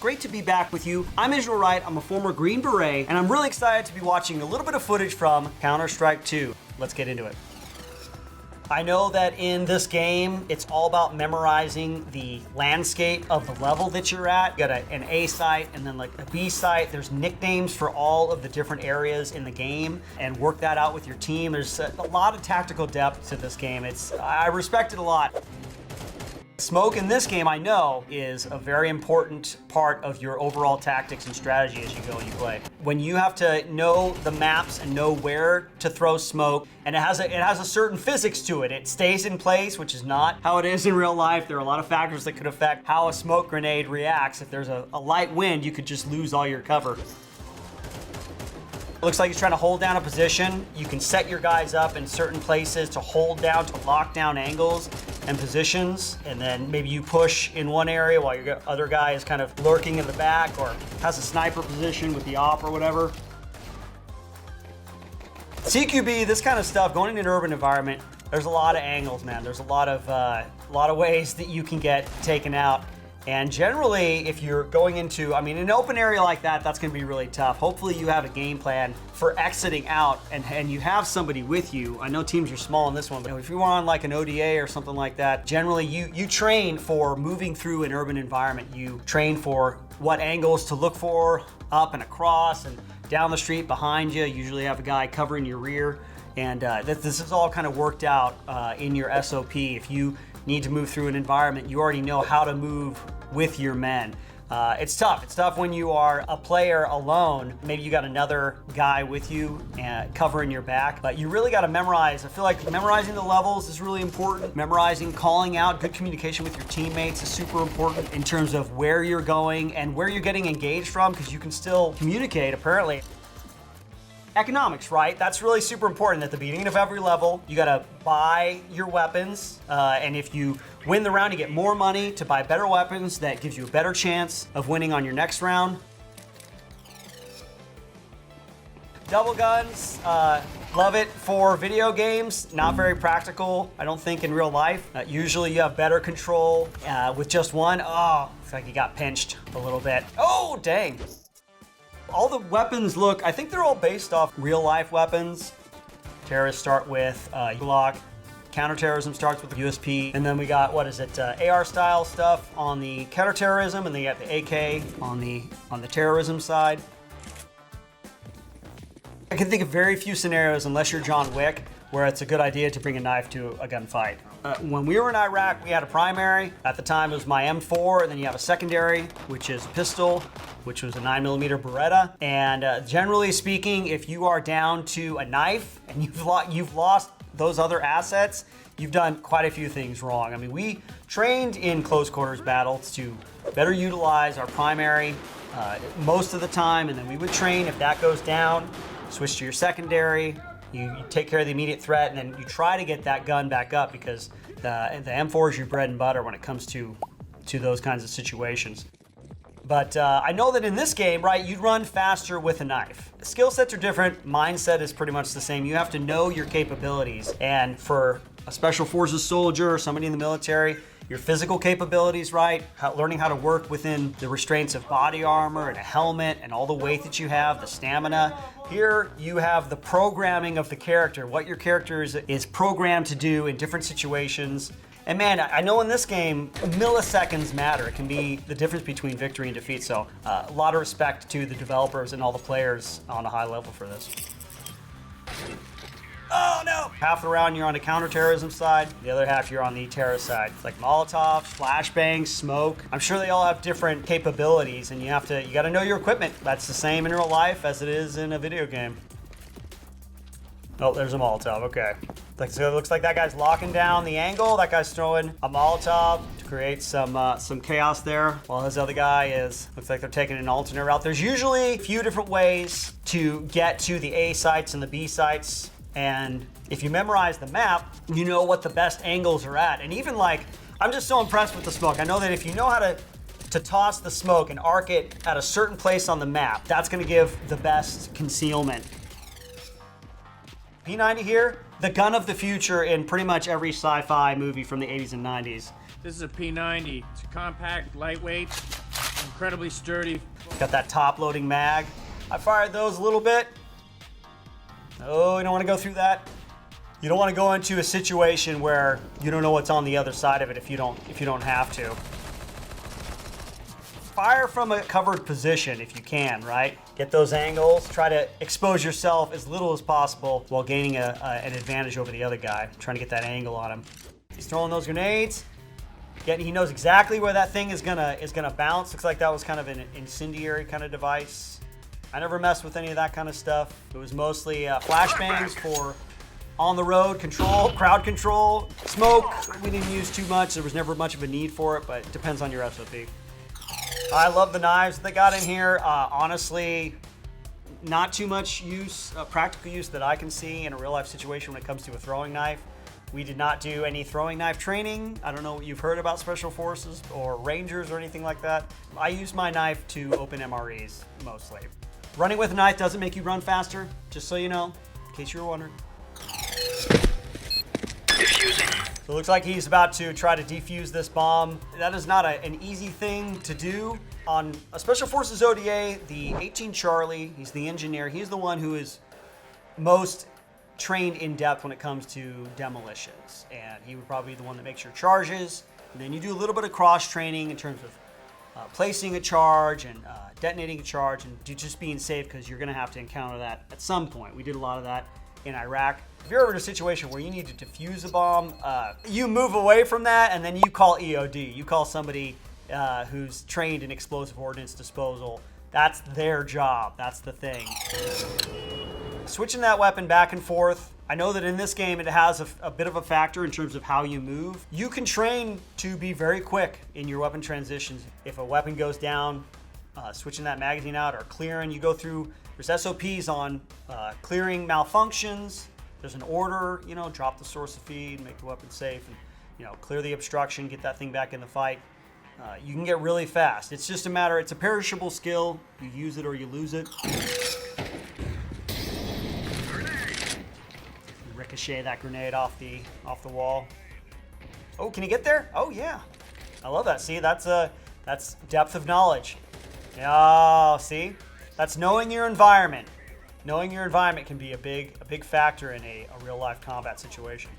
great to be back with you. I'm Israel Wright, I'm a former Green Beret, and I'm really excited to be watching a little bit of footage from Counter-Strike 2. Let's get into it. I know that in this game, it's all about memorizing the landscape of the level that you're at. You got an A site and then like a B site. There's nicknames for all of the different areas in the game, and work that out with your team. There's a lot of tactical depth to this game. I respect it a lot. Smoke in this game, I know, is a very important part of your overall tactics and strategy as you go and you play. When you have to know the maps and know where to throw smoke, and it has a certain physics to it. It stays in place, which is not how it is in real life. There are a lot of factors that could affect how a smoke grenade reacts. If there's a light wind, you could just lose all your cover. Looks like he's trying to hold down a position. You can set your guys up in certain places to hold down, to lock down angles and positions, and then maybe you push in one area while your other guy is kind of lurking in the back or has a sniper position with the op or whatever. CQB, this kind of stuff, going in an urban environment, there's a lot of angles, man. There's a lot of ways that you can get taken out. And generally, if you're going into, an open area like that, that's gonna be really tough. Hopefully you have a game plan for exiting out and you have somebody with you. I know teams are small in this one, but if you're on like an ODA or something like that, generally you train for moving through an urban environment. You train for what angles to look for, up and across and down the street behind you. You usually have a guy covering your rear. And this is all kind of worked out in your SOP. If you need to move through an environment, you already know how to move with your men. It's tough. It's tough when you are a player alone. Maybe you got another guy with you covering your back, but you really got to memorize. I feel like memorizing the levels is really important. Memorizing, calling out, good communication with your teammates is super important in terms of where you're going and where you're getting engaged from, because you can still communicate, apparently. Economics, right? That's really super important. At the beginning of every level, you gotta buy your weapons, and if you win the round, you get more money to buy better weapons. That gives you a better chance of winning on your next round. Double guns, love it for video games. Not very practical, I don't think, in real life. Usually you have better control with just one. Oh, looks like he got pinched a little bit. Oh, dang. All the weapons look, I think they're all based off real life weapons. Terrorists start with Glock. Counterterrorism starts with the USP. And then we got, AR style stuff on the counterterrorism, and then you got the AK on the terrorism side. I can think of very few scenarios, unless you're John Wick, where it's a good idea to bring a knife to a gunfight. When we were in Iraq, we had a primary. At the time, it was my M4, and then you have a secondary, which is a pistol, which was a 9mm Beretta. And generally speaking, if you are down to a knife and you've lost those other assets, you've done quite a few things wrong. We trained in close quarters battles to better utilize our primary most of the time, and then we would train if that goes down, switch to your secondary. You take care of the immediate threat, and then you try to get that gun back up, because the M4 is your bread and butter when it comes to those kinds of situations. But I know that in this game, right, you'd run faster with a knife. Skill sets are different. Mindset is pretty much the same. You have to know your capabilities. And for a special forces soldier or somebody in the military, your physical capabilities, right? Learning how to work within the restraints of body armor and a helmet and all the weight that you have, the stamina. Here you have the programming of the character, what your character is programmed to do in different situations. And man, I know in this game, milliseconds matter. It can be the difference between victory and defeat. So a lot of respect to the developers and all the players on a high level for this. Oh no! Half the round you're on the counterterrorism side, the other half you're on the terrorist side. It's like Molotovs, flashbangs, smoke. I'm sure they all have different capabilities, and you gotta know your equipment. That's the same in real life as it is in a video game. Oh, there's a Molotov, okay. So it looks like that guy's locking down the angle. That guy's throwing a Molotov to create some chaos there, while his other guy looks like they're taking an alternate route. There's usually a few different ways to get to the A sites and the B sites. And if you memorize the map, you know what the best angles are at. And even I'm just so impressed with the smoke. I know that if you know how to toss the smoke and arc it at a certain place on the map, that's gonna give the best concealment. P90 here, the gun of the future in pretty much every sci-fi movie from the 80s and 90s. This is a P90. It's compact, lightweight, and incredibly sturdy. Got that top loading mag. I fired those a little bit. Oh, you don't want to go through that. You don't want to go into a situation where you don't know what's on the other side of it if you don't have to. Fire from a covered position if you can, right? Get those angles. Try to expose yourself as little as possible while gaining an advantage over the other guy. Trying to get that angle on him. He's throwing those grenades. He knows exactly where that thing is gonna bounce. Looks like that was kind of an incendiary kind of device. I never messed with any of that kind of stuff. It was mostly flashbangs for on the road control, crowd control. Smoke, we didn't use too much. There was never much of a need for it, but it depends on your SOP. I love the knives they got in here. Honestly, not too much use, practical use that I can see in a real life situation when it comes to a throwing knife. We did not do any throwing knife training. I don't know what you've heard about Special Forces or Rangers or anything like that. I use my knife to open MREs mostly. Running with a knife doesn't make you run faster, just so you know, in case you were wondering. So it looks like he's about to try to defuse this bomb. That is not an easy thing to do. On a Special Forces ODA, the 18 Charlie, he's the engineer. He's the one who is most trained in depth when it comes to demolitions. And he would probably be the one that makes your charges. And then you do a little bit of cross training in terms of placing a charge and detonating a charge and just being safe because you're gonna have to encounter that at some point. We did a lot of that in Iraq. If you're ever in a situation where you need to defuse a bomb, you move away from that and then you call EOD. You call somebody who's trained in explosive ordnance disposal. That's their job. That's the thing. Switching that weapon back and forth. I know that in this game it has a bit of a factor in terms of how you move. You can train to be very quick in your weapon transitions. If a weapon goes down, switching that magazine out or clearing, you go through, there's SOPs on clearing malfunctions. There's an order, drop the source of feed, make the weapon safe, and clear the obstruction, get that thing back in the fight. You can get really fast. It's just a matter, it's a perishable skill. You use it or you lose it. Ricochet that grenade off the wall. Oh, can you get there? Oh yeah, I love that. See, that's depth of knowledge. Oh, see, that's knowing your environment. Knowing your environment can be a big factor in a real life combat situation.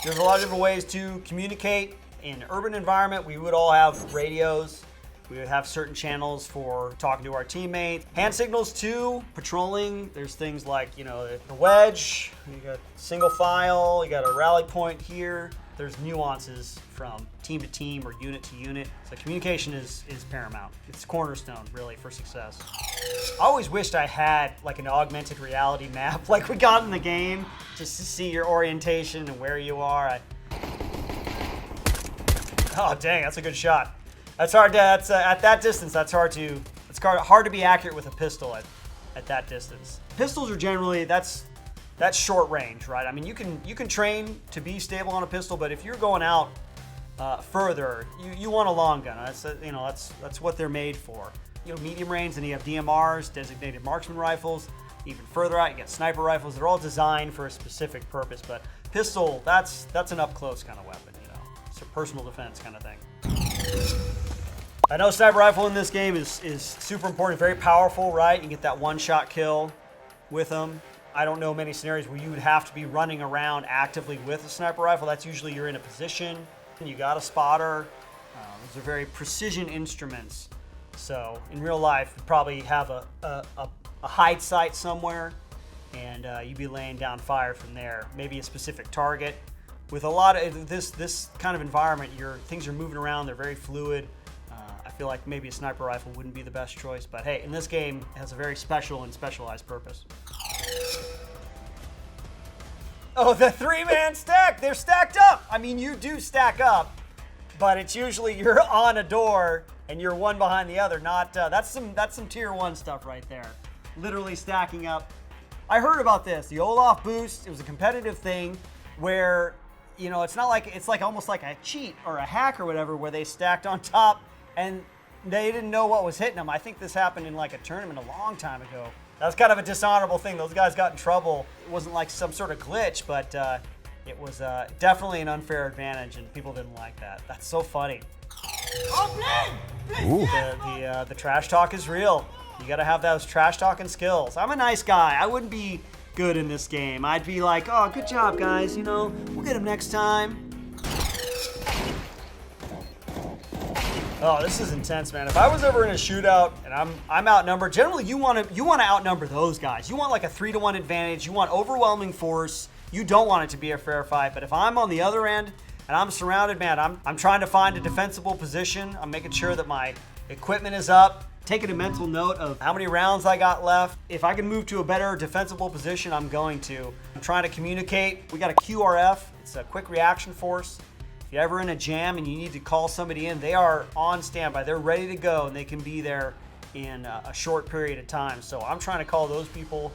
There's a lot of different ways to communicate. In an urban environment, we would all have radios. We would have certain channels for talking to our teammates. Hand signals too, patrolling. There's things like, the wedge, you got single file, you got a rally point here. There's nuances from team to team or unit to unit. So communication is paramount. It's cornerstone really for success. I always wished I had like an augmented reality map like we got in the game, just to see your orientation and where you are. Oh dang, that's a good shot. That's hard to, at that distance, it's hard to be accurate with a pistol at that distance. Pistols are generally, that's short range, right? I mean, you can train to be stable on a pistol, but if you're going out further, you want a long gun. That's what they're made for. Medium range, then you have DMRs, designated marksman rifles. Even further out, you get sniper rifles. They're all designed for a specific purpose, but pistol, that's an up close kind of weapon, It's a personal defense kind of thing. I know sniper rifle in this game is super important, very powerful, right? You get that one-shot kill with them. I don't know many scenarios where you would have to be running around actively with a sniper rifle. That's usually you're in a position, you got a spotter. Those are very precision instruments. So in real life, you probably have a hide site somewhere, and you'd be laying down fire from there. Maybe a specific target. With a lot of this kind of environment, things are moving around. They're very fluid. I feel like maybe a sniper rifle wouldn't be the best choice, but hey, in this game, it has a very special and specialized purpose. Oh, the three-man stack! They're stacked up! I mean, you do stack up, but it's usually you're on a door and you're one behind the other. Not that's some tier 1 stuff right there. Literally stacking up. I heard about this, the Olaf boost. It was a competitive thing where it's not like it's like almost like a cheat or a hack or whatever where they stacked on top and they didn't know what was hitting them. I think this happened in like a tournament a long time ago. That was kind of a dishonorable thing. Those guys got in trouble. It wasn't like some sort of glitch, but it was definitely an unfair advantage, and people didn't like that. That's so funny. The trash talk is real. You gotta have those trash talking skills. I'm a nice guy. I wouldn't be good in this game. I'd be like, oh, good job, guys. You know, we'll get him next time. Oh, this is intense, man. If I was ever in a shootout and I'm outnumbered, generally you want to outnumber those guys. You want like a 3-to-1 advantage. You want overwhelming force. You don't want it to be a fair fight. But if I'm on the other end and I'm surrounded, man, I'm trying to find a defensible position. I'm making sure that my equipment is up. Taking a mental note of how many rounds I got left. If I can move to a better defensible position, I'm going to. I'm trying to communicate. We got a QRF. It's a quick reaction force. If you're ever in a jam and you need to call somebody in, they are on standby. They're ready to go, and they can be there in a short period of time. So I'm trying to call those people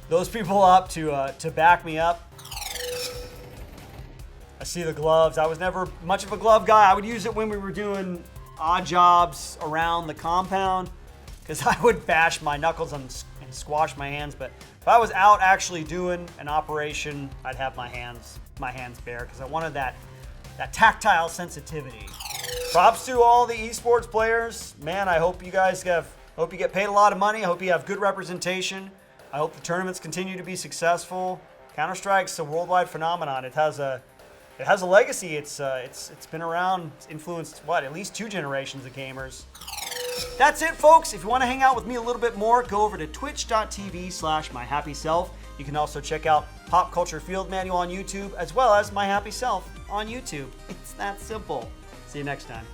up to back me up. I see the gloves. I was never much of a glove guy. I would use it when we were doing odd jobs around the compound because I would bash my knuckles and squash my hands. But if I was out actually doing an operation, I'd have my hands bare because I wanted that tactile sensitivity. Props to all the esports players. Man, I hope you guys hope you get paid a lot of money. I hope you have good representation. I hope the tournaments continue to be successful. Counter-Strike's a worldwide phenomenon. It has a legacy. It's been around. It's influenced at least 2 generations of gamers. That's it, folks. If you want to hang out with me a little bit more, go over to twitch.tv/myhappyself. You can also check out Pop Culture Field Manual on YouTube, as well as My Happy Self on YouTube. It's that simple. See you next time.